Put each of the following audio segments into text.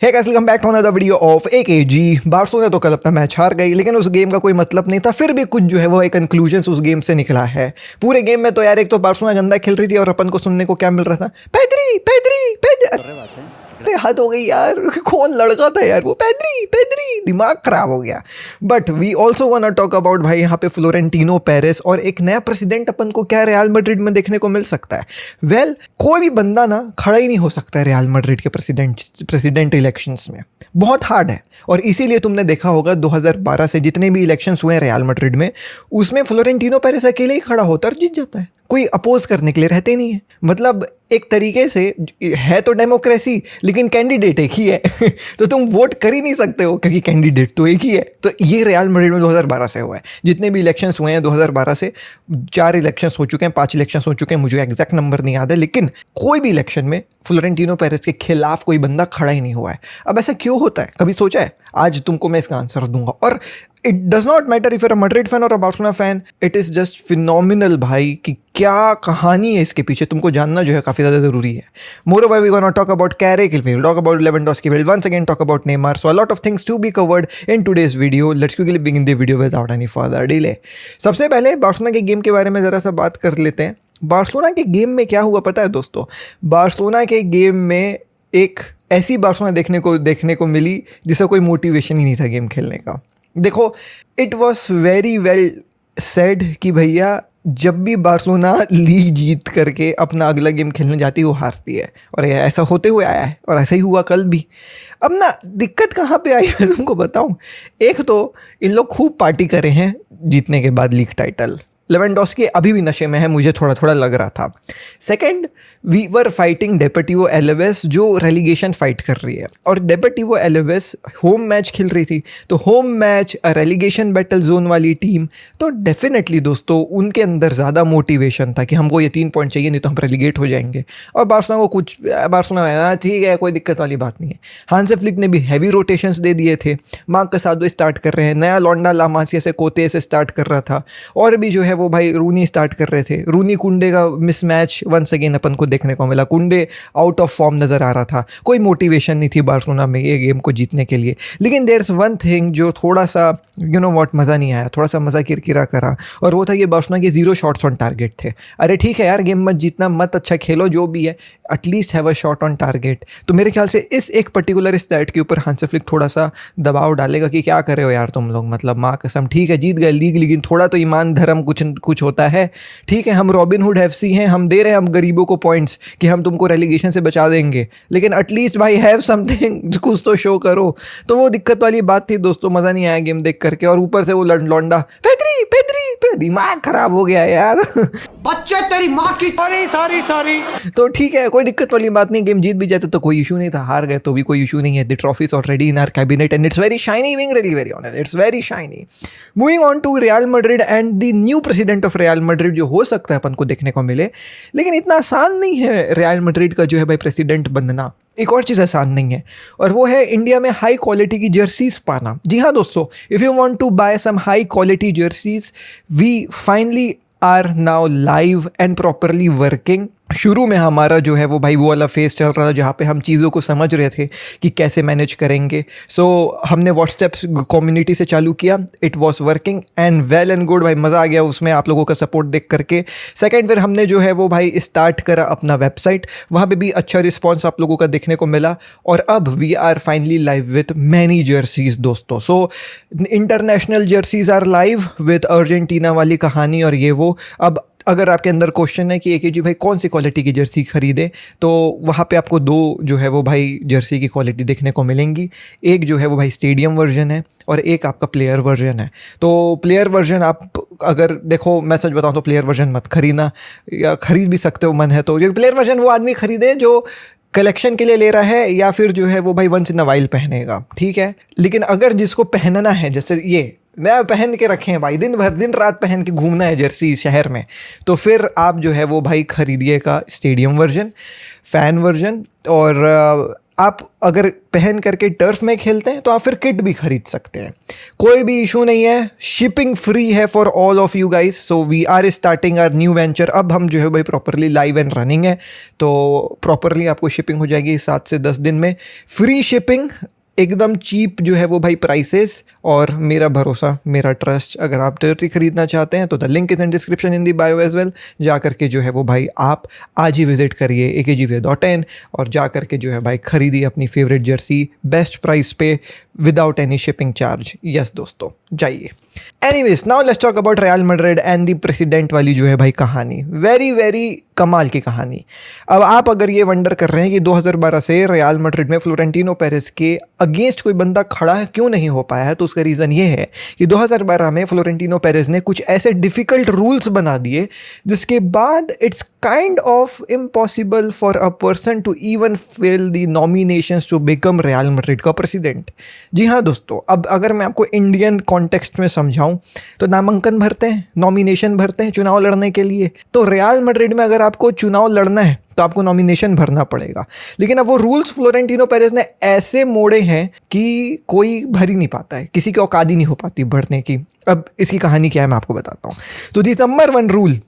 Hey guys, welcome back to another video of AKG. Barca ने तो कल अपना मैच हार गई, लेकिन उस गेम का कोई मतलब नहीं था। फिर भी कुछ जो है वो एक कंक्लूजन उस गेम से निकला है। पूरे गेम में तो यार एक तो बार्सोना गंदा खेल रही थी और अपन को सुनने को क्या मिल रहा था, पैदरी पैदरी पैदरी। अरे हद हो गई यार, कौन लड़का था यार वो, पैदरी पैदरी, दिमाग खराब हो गया। But we also want to talk about भाई यहाँ पे फ्लोरेंटिनो पेरेस और एक नया प्रेसिडेंट अपन को क्या रियल मैड्रिड में देखने को मिल सकता है। वेल, कोई भी बंदा ना खड़ा ही नहीं हो सकता है रियल मैड्रिड के प्रेसिडेंट इलेक्शंस में। बहुत हार्ड है। और इसीलिए तुमने देखा होगा 2012 से जितने भी इलेक्शंस हुए हैं रियल मैड्रिड में, उसमें फ्लोरेंटिनो पेरेस अकेले ही खड़ा होता और जीत जाता है। कोई अपोज करने के लिए रहते नहीं है। मतलब एक तरीके से है तो डेमोक्रेसी, लेकिन कैंडिडेट एक ही है तो तुम वोट कर ही नहीं सकते हो क्योंकि कैंडिडेट तो एक ही है। तो ये रियल मैड्रिड में 2012 से हुआ है। जितने भी इलेक्शंस हुए हैं 2012 से, 4 इलेक्शंस हो चुके हैं, 5 इलेक्शंस हो चुके हैं, मुझे एग्जैक्ट नंबर नहीं याद है, लेकिन कोई भी इलेक्शन में फ्लोरेंटिनो पेरेस के खिलाफ कोई बंदा खड़ा ही नहीं हुआ है। अब ऐसा क्यों होता है, कभी सोचा है? आज तुमको मैं इसका आंसर दूंगा। और it does not matter if you're a Madrid fan or a Barcelona fan, it is just phenomenal भाई कि क्या कहानी है इसके पीछे, तुमको जानना जो है काफ़ी ज़्यादा ज़रूरी है। Moreover, we're going to talk about Carrick, we'll talk about Lewandowski, we'll once again talk about Neymar. So a lot of things to be covered in today's video. Let's quickly begin the video without any further delay. सबसे पहले Barcelona के game के बारे में ज़रा सा बात कर लेते हैं। बार्सिलोना के गेम में क्या हुआ पता है दोस्तों? बार्सिलोना के गेम में एक ऐसी बार्सिलोना देखने को मिली जिसे कोई मोटिवेशन ही नहीं था गेम खेलने का। देखो, it was very well said कि भैया जब भी बार्सिलोना लीग जीत करके अपना अगला गेम खेलने जाती है वो हारती है, और ऐसा होते हुए आया है और ऐसा ही हुआ कल भी। अब ना दिक्कत कहाँ पे आई है तुमको बताऊँ। एक तो इन लोग खूब पार्टी करे हैं जीतने के बाद लीग टाइटल। लेवेंडोस्की अभी भी नशे में है, मुझे थोड़ा थोड़ा लग रहा था। सेकंड, वी वर फाइटिंग डेपोटिवो एलेवेस जो रेलीगेशन फाइट कर रही है, और डेपोटिवो एलेवेस होम मैच खेल रही थी। तो home match, relegation battle zone वाली टीम, तो डेफिनेटली दोस्तों उनके अंदर ज़्यादा मोटिवेशन था कि हमको ये 3 पॉइंट चाहिए, नहीं तो हम रेलीगेट हो जाएंगे। और बार्सिलोना ठीक है, कोई दिक्कत वाली बात नहीं है। हांसे फ्लिक ने भी हैवी रोटेशंस दे दिए थे। मार्क कसाडो स्टार्ट कर रहे हैं, नया लॉन्डा लामासिया से कोते से स्टार्ट कर रहा था, और भी जो है वो भाई रूनी स्टार्ट कर रहे थे। रूनी कुंडे का मिसमैच वंस अगेन अपन को देखने को मिला। कुंडे आउट ऑफ फॉर्म नज़र आ रहा था। कोई मोटिवेशन नहीं थी बार्सिलोना में ये गेम को जीतने के लिए। लेकिन देयर इज़ वन थिंग जो थोड़ा सा मज़ा नहीं आया, थोड़ा सा मज़ा किरकिरा करा, और वो था कि बार्सिलोना के 0 शॉट्स ऑन टारगेट थे। अरे ठीक है यार, गेम मत जीतना, मत अच्छा खेलो, जो भी है, at least have a shot on target. तो मेरे ख्याल से इस एक पर्टिकुलर स्टैट के ऊपर हांसे फ्लिक थोड़ा सा दबाव डालेगा कि क्या कर रहे हो यार तुम लोग, मतलब माँ कसम, ठीक है जीत गए लीग, लेकिन थोड़ा तो ईमान धर्म कुछ होता है। ठीक है, हम रॉबिन हुड एफसी हैं, हम दे रहे हैं हम गरीबों को पॉइंट्स कि हम तुमको रेलीगेशन से बचा देंगे, लेकिन एटलीस्ट भाई हैव समथिंग, कुछ तो शो करो। तो वो दिक्कत वाली बात थी दोस्तों, मज़ा नहीं आया गेम देख करके। और ऊपर से वो लौंडा पैदरी, दिमाग खराब हो गया यार बच्चे तेरी माँ की सॉरी। तो ठीक है, कोई दिक्कत वाली बात नहीं, गेम जीत भी जाते तो कोई इशू नहीं था, हार गए तो भी कोई इशू नहीं है। The trophy is already in our cabinet and it's very shiny, being really very honest, it's very shiny. Moving on to Real Madrid and the new president of Real Madrid, जो हो सकता है अपन को देखने को मिले, लेकिन इतना आसान नहीं है रियल मैड्रिड का जो है भाई प्रेसिडेंट बनना। एक और चीज़ आसान नहीं है, और वो है इंडिया में हाई क्वालिटी की जर्सीज पाना। जी हाँ दोस्तों, if you want to buy some high quality jerseys, we finally are now live and properly working. शुरू में हमारा जो है वो भाई वो वाला फेज चल रहा था जहाँ पे हम चीज़ों को समझ रहे थे कि कैसे मैनेज करेंगे। सो हमने व्हाट्सएप कम्युनिटी से चालू किया, it was working and well and good, भाई मज़ा आ गया उसमें आप लोगों का सपोर्ट देख करके। सेकंड, फिर हमने जो है वो भाई स्टार्ट करा अपना वेबसाइट, वहाँ पे भी अच्छा रिस्पॉन्स आप लोगों का देखने को मिला, और अब we are finally live with many jerseys दोस्तों। So international jerseys are live with Argentina वाली कहानी और ये वो। अब अगर आपके अंदर क्वेश्चन है कि एकेजी भाई कौन सी क्वालिटी की जर्सी खरीदे, तो वहाँ पे आपको 2 जो है वो भाई जर्सी की क्वालिटी देखने को मिलेंगी। एक जो है वो भाई स्टेडियम वर्जन है और एक आपका प्लेयर वर्जन है। तो प्लेयर वर्जन आप अगर देखो, मैं सच बताऊँ तो प्लेयर वर्जन मत खरीदना, या खरीद भी सकते हो मन है तो। ये प्लेयर वर्जन वो आदमी खरीदे जो कलेक्शन के लिए ले रहा है, या फिर जो है वो भाई वंस इन अ वाइल पहनेगा, ठीक है। लेकिन अगर जिसको पहनना है, जैसे ये मैं पहन के रखे हैं भाई, दिन भर दिन रात पहन के घूमना है जर्सी शहर में, तो फिर आप जो है वो भाई खरीदिएगा स्टेडियम वर्जन, फ़ैन वर्जन, और आप अगर पहन करके टर्फ में खेलते हैं तो आप फिर किट भी खरीद सकते हैं, कोई भी इशू नहीं है। शिपिंग फ्री है for all of you guys. So we are starting our new venture. अब हम जो है भाई प्रॉपरली लाइव एंड रनिंग है, तो प्रॉपरली आपको शिपिंग हो जाएगी 7 से 10 दिन में, फ्री शिपिंग, एकदम चीप जो है वो भाई प्राइसेस, और मेरा भरोसा, मेरा ट्रस्ट। अगर आप टर्की खरीदना चाहते हैं तो the link is in description in the bio as well. जा करके जो है वो भाई आप आज ही विजिट करिए akgwear.in और जा करके जो है भाई खरीदिए अपनी फेवरेट जर्सी बेस्ट प्राइस पे without any shipping charge. Yes दोस्तों, जाइए। Anyways, now let's talk about real Madrid and the president वाली जो है भाई कहानी। वेरी वेरी कमाल की कहानी। अब आप अगर ये वंडर कर रहे हैं कि 2012 से रियल मैड्रिड में फ्लोरेंटिनो पेरेज के अगेंस्ट कोई बंदा खड़ा क्यों नहीं हो पाया है, तो उसका रीज़न ये है कि 2012 में फ्लोरेंटिनो पेरेज ने कुछ ऐसे डिफ़िकल्ट रूल्स बना दिए जिसके बाद it's kind of impossible for a person to even fill the nominations to become Real Madrid का प्रेसिडेंट। जी हाँ दोस्तों, अब अगर मैं आपको इंडियन कॉन्टेक्स्ट में समझाऊं तो नामांकन भरते हैं, नॉमिनेशन भरते हैं चुनाव लड़ने के लिए। तो रियल मैड्रिड में अगर आपको चुनाव लड़ना है तो आपको नॉमिनेशन भरना पड़ेगा, लेकिन अब वो रूल्स फ्लोरेंटिनो पेरेज ने ऐसे मोड़े हैं कि कोई भर ही नहीं पाता है, किसी की औकात ही नहीं हो पाती भरने की। अब इसकी कहानी क्या है मैं आपको बताता हूँ। तो the number 1 rule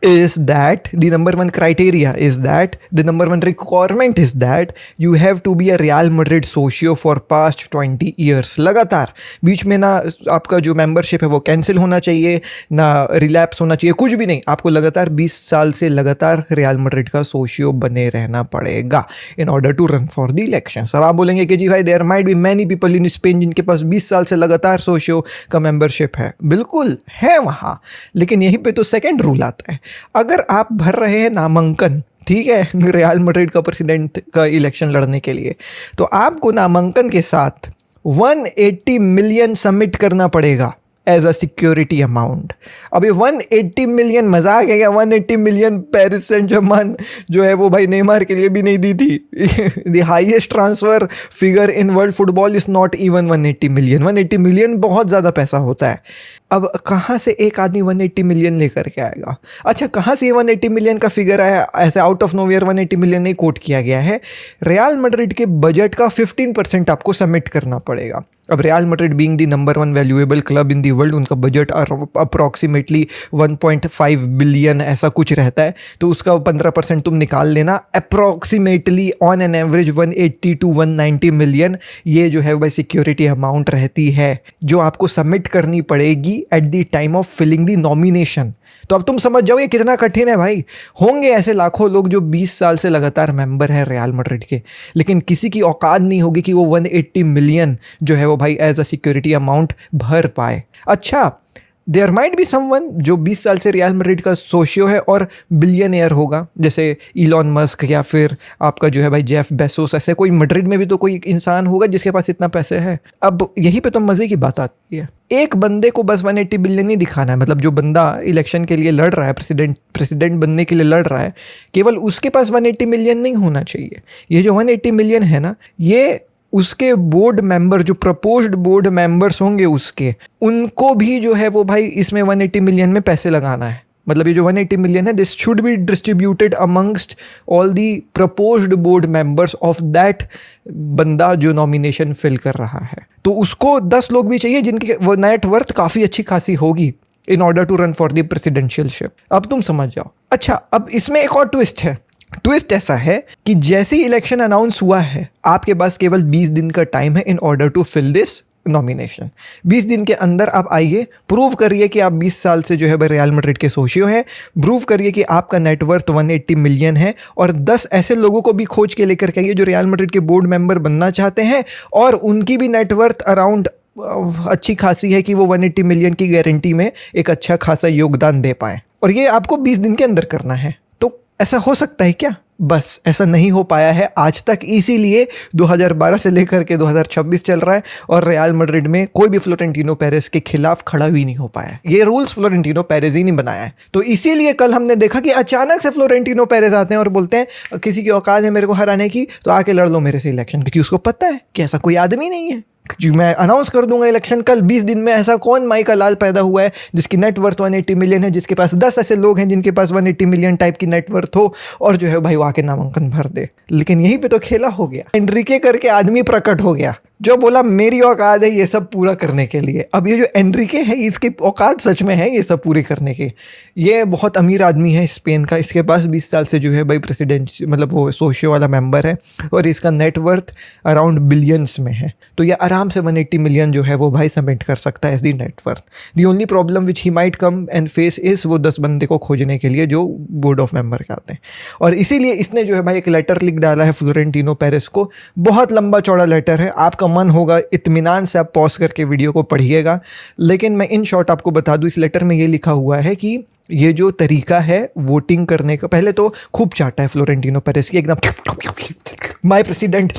is that the number 1 criteria is that the number 1 requirement is that you have to be a Real Madrid socio for past 20 years। लगातार, बीच में ना आपका जो मेंबरशिप है वो कैंसिल होना चाहिए, ना रिलैप्स होना चाहिए, कुछ भी नहीं। आपको लगातार 20 साल से लगातार रियल मैड्रिड का सोशियो बने रहना पड़ेगा in order to run for the election. अब आप बोलेंगे कि जी भाई there might be many people in Spain जिनके पास 20 साल से लगातार सोशियो का मेंबरशिप है, बिल्कुल है वहाँ, लेकिन यहीं पे तो सेकेंड रूल आता है। अगर आप भर रहे हैं नामांकन, ठीक है, रियल मैड्रिड का प्रेसिडेंट का इलेक्शन लड़ने के लिए, तो आपको नामांकन के साथ 180 मिलियन सबमिट करना पड़ेगा एज अ सिक्योरिटी अमाउंट। अभी 180 मिलियन मजाक है क्या? 180 मिलियन पेरिस सेंट जर्मन जो है वो भाई नेमार के लिए भी नहीं दी थी। The highest transfer figure in world football is not even 180 million. 180 million बहुत ज़्यादा पैसा होता है। अब कहाँ से एक आदमी 180 मिलियन लेकर के आएगा? अच्छा, कहाँ से ये 180 मिलियन का फिगर आया? ऐसे आउट ऑफ नोवेयर 180 मिलियन नहीं कोट किया गया है। रियल मैड्रिड के बजट का 15% आपको सबमिट करना पड़ेगा। अब real Madrid being the number 1 valuable club in the world, उनका बजट अप्रॉक्सीमेटली 1.5 बिलियन ऐसा कुछ रहता है, तो उसका 15% तुम निकाल लेना। Approximately on an average 180 to 190 million ये जो है वह सिक्योरिटी अमाउंट रहती है जो आपको सबमिट करनी पड़ेगी at the time of filling the nomination. तो अब तुम समझ जाओ ये कितना कठिन है भाई। होंगे ऐसे लाखों लोग जो 20 साल से लगातार मेंबर हैं रियल मैड्रिड के, लेकिन किसी की औकात नहीं होगी कि वो 180 मिलियन जो है वो भाई एज अ सिक्योरिटी अमाउंट भर पाए। अच्छा, देयर माइट बी समवन जो 20 साल से रियल मैड्रिड का सोशियो है और बिलियनियर होगा, जैसे इलॉन मस्क या फिर आपका जो है भाई जेफ बेसोस। ऐसे कोई मैड्रिड में भी तो कोई इंसान होगा जिसके पास इतना पैसे है। अब यहीं पे तो मज़े की बात आती है। एक बंदे को बस 180 बिलियन नहीं दिखाना है, मतलब जो बंदा इलेक्शन के लिए लड़ रहा है, प्रेसिडेंट बनने के लिए लड़ रहा है, केवल उसके पास 180 मिलियन नहीं होना चाहिए। ये जो 180 मिलियन है ना, ये उसके बोर्ड मेंबर, जो प्रपोज्ड बोर्ड मेंबर्स होंगे उसके, उनको भी जो है वो भाई इसमें 180 मिलियन में पैसे लगाना है। मतलब ये जो 180 मिलियन है, this should be distributed amongst all the proposed board members of that बंदा जो नॉमिनेशन फिल कर रहा है। तो उसको 10 लोग भी चाहिए जिनकी वो नेटवर्थ काफ़ी अच्छी खासी होगी in order to run for the presidentialship. अब तुम समझ जाओ। अच्छा, अब इसमें एक और ट्विस्ट है। ट्विस्ट ऐसा है कि जैसे ही इलेक्शन अनाउंस हुआ है, आपके पास केवल 20 दिन का टाइम है in order to fill this nomination. 20 दिन के अंदर आप आइए, प्रूव करिए कि आप 20 साल से जो है रियल मैड्रिड के सोशियो हैं, प्रूव करिए कि आपका नेटवर्थ 180 मिलियन है, और 10 ऐसे लोगों को भी खोज के लेकर के आइए जो रियल मैड्रिड के बोर्ड मेंबर बनना चाहते हैं और उनकी भी नेटवर्थ अराउंड अच्छी खासी है कि वो 180 मिलियन की गारंटी में एक अच्छा खासा योगदान दे पाएँ। और ये आपको 20 दिन के अंदर करना है। तो ऐसा हो सकता है क्या? बस ऐसा नहीं हो पाया है आज तक, इसीलिए 2012 से लेकर के 2026 चल रहा है और रियल मैड्रिड में कोई भी फ्लोरेंटिनो पेरेज के खिलाफ खड़ा भी नहीं हो पाया। ये रूल्स फ्लोरेंटिनो पेरेज ही नहीं बनाया है। तो इसीलिए कल हमने देखा कि अचानक से फ्लोरेंटिनो पेरेज आते हैं और बोलते हैं किसी की औकात है मेरे को हराने की, तो आके लड़ लो मेरे से इलेक्शन, क्योंकि उसको पता है कि ऐसा कोई आदमी नहीं है कि मैं अनाउंस कर दूंगा इलेक्शन कल 20 दिन में। ऐसा कौन माई का लाल पैदा हुआ है जिसकी नेटवर्थ 180 मिलियन है, जिसके पास 10 ऐसे लोग हैं जिनके पास 180 मिलियन टाइप की नेटवर्थ हो और जो है भाई वो आके नामांकन भर दे। लेकिन यहीं पे तो खेला हो गया। एनरिके करके आदमी प्रकट हो गया जो बोला मेरी औकात है ये सब पूरा करने के लिए। अब ये जो एनरिके है इसकी औकात सच में है ये सब पूरे करने की। ये बहुत अमीर आदमी है स्पेन का, इसके पास 20 साल से जो है भाई प्रेसिडेंट मतलब वो सोशियो वाला मेंबर है और इसका नेटवर्थ अराउंड बिलियंस में है। तो ये आराम से 180 मिलियन जो है वो भाई सबमिट कर सकता है as the net worth. The only problem which he might come and face is वो 10 बंदे को खोजने के लिए जो बोर्ड ऑफ मेंबर के आते हैं। और इसीलिए इसने जो है भाई एक लेटर लिख डाला है फ्लोरेंटिनो पेरेस को। बहुत लंबा चौड़ा लेटर है, आपका मन होगा इत्मीनान से आप पॉज करके वीडियो को पढ़िएगा। लेकिन मैं इन शॉर्ट आपको बता दूं, इस लेटर में ये लिखा हुआ है कि ये जो तरीका है वोटिंग करने का, पहले तो खूब चाटा है फ्लोरेंटिनो पेरेस की एकदम माय प्रेसिडेंट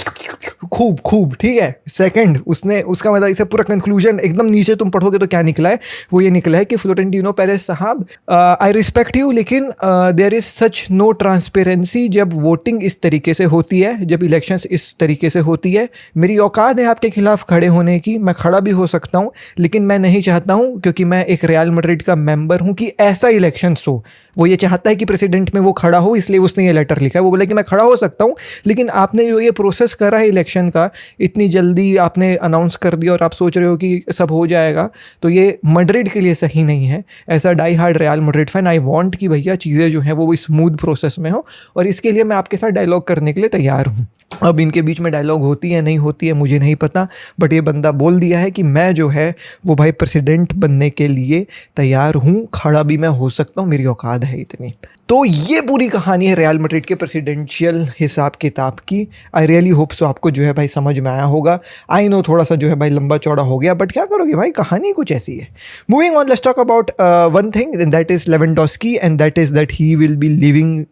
खूब खूब, ठीक है। सेकंड उसने उसका मतलब इसे पूरा कंक्लूजन एकदम नीचे तुम पढ़ोगे तो क्या निकला है, वो ये निकला है कि फ्लोरेंटिनो पेरेस साहब आई रिस्पेक्ट यू लेकिन there is such no transparency जब वोटिंग इस तरीके से होती है, जब इलेक्शंस इस तरीके से होती है। मेरी औकात है आपके खिलाफ खड़े होने की, मैं खड़ा भी हो सकता हूँ लेकिन मैं नहीं चाहता हूँ क्योंकि मैं एक रियल मैड्रिड का मेंबर हूँ कि ऐसा इलेक्शंस हो। वो ये चाहता है कि प्रेसिडेंट में वो खड़ा हो, इसलिए उसने ये लेटर लिखा है। वो बोला कि मैं खड़ा हो सकता हूँ लेकिन आपने जो ये प्रोसेस करा है इलेक्शन का, इतनी जल्दी आपने अनाउंस कर दिया और आप सोच रहे हो कि सब हो जाएगा, तो ये मैड्रिड के लिए सही नहीं है। ऐसा die hard Real Madrid fan I want कि भैया चीज़ें जो हैं वो स्मूथ प्रोसेस में हो और इसके लिए मैं आपके साथ डायलॉग करने के लिए तैयार हूँ। अब इनके बीच में डायलॉग होती है नहीं होती है मुझे नहीं पता, बट ये बंदा बोल दिया है कि मैं जो है वो भाई प्रेसिडेंट बनने के लिए तैयार हूँ, खड़ा भी मैं हो सकता हूँ, मेरी औकात है इतनी। तो ये पूरी कहानी है रियल मैड्रिड के प्रेसिडेंशियल हिसाब किताब की। आई रियली होप सो आपको जो है भाई समझ में आया होगा। आई नो थोड़ा सा जो है भाई लंबा चौड़ा हो गया, बट क्या करोगे भाई, कहानी कुछ ऐसी है। Moving on, let's talk about one thing and that is Lewandowski and that is that he will be living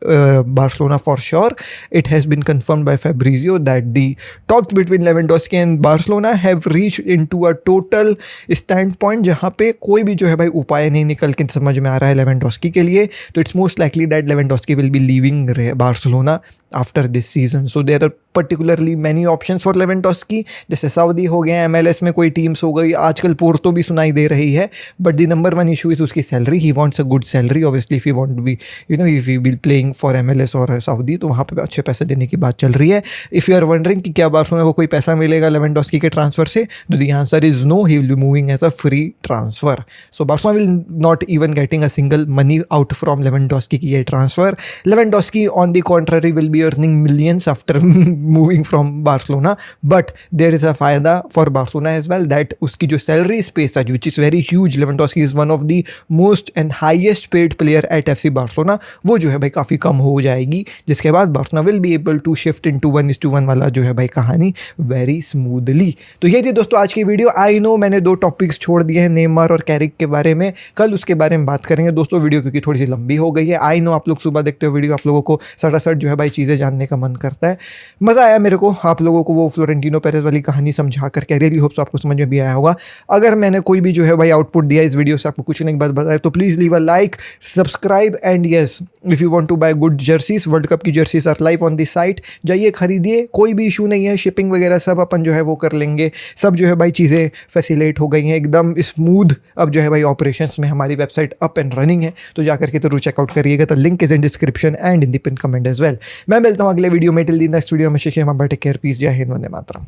Barcelona for sure. It has been confirmed by Fabrizio that the talks between Lewandowski and Barcelona have reached into a total standpoint जहाँ पे कोई भी जो है भाई उपाय नहीं निकल के समझ में आ रहा है लेवेंडोस्की के लिए। तो it's most likely that Lewandowski will be leaving Barcelona after this season. So there are particularly many options for Lewandowski, जैसे सऊदी हो गए, MLS में कोई टीम्स हो गई, आजकल पोर्तो भी सुनाई दे रही है। But the number one issue is उसकी salary. He wants a good salary obviously if he want to be if he will playing for MLS और सऊदी, तो वहाँ पे अच्छे पैसे देने की बात चल रही है। इफ़ यू आर वंडरिंग कि क्या बार्सिलोना को कोई पैसा मिलेगा लेवेंडोस्की के ट्रांसफर से, तो the answer is no, he will be moving as a free transfer. So Barcelona will not even getting a single money out from Lewandowski की ये transfer. Lewandowski on the contrary will be earning millions after moving from Barcelona, but there is a फायदा for Barcelona as well that उसकी जो salary space है which is very huge, Lewandowski is one of the most and highest paid player at FC Barcelona, वो जो है भाई काफ़ी कम हो जाएगी, जिसके बाद Barcelona will be able to shift into 1:1 वाला जो है भाई कहानी वेरी स्मूथली। तो ये थी दोस्तों आज की वीडियो। आई नो मैंने 2 टॉपिक्स छोड़ दिए हैं, नेमार और कैरिक के बारे में, कल उसके बारे में बात करेंगे दोस्तों वीडियो, क्योंकि थोड़ी सी लंबी हो गई है। आई नो आप लोग सुबह देखते हो वीडियो, आप लोगों को सटासट जो है भाई चीज़ें जानने का मन करता है। मज़ा आया मेरे को आप लोगों को वो फ्लोरेंटिनो पेरेस वाली कहानी समझा करके। रियली होप्स आपको समझ में भी आया होगा। अगर मैंने कोई भी जो है भाई आउटपुट दिया इस वीडियो से, आपको कुछ नहीं बात बताया, तो please leave a like, subscribe and yes if you want to buy good jerseys, world cup की jerseys are live on the site, जाइए खरीदिए, कोई भी इशू नहीं है, शिपिंग वगैरह सब अपन जो है वो कर लेंगे, सब जो है भाई चीज़ें फैसिलेट हो गई हैं एकदम स्मूथ। अब जो है भाई ऑपरेशंस में हमारी वेबसाइट अप एंड रनिंग है, तो जाकर के जरूर चेकआउट करिएगा। तो link is in description and in the pin comment as well. मैं मिलता हूँ अगले वीडियो में, टिल द नेक्स्ट वीडियो में। टेक केयर, पीस, जय हिंद, वंदे मातरम।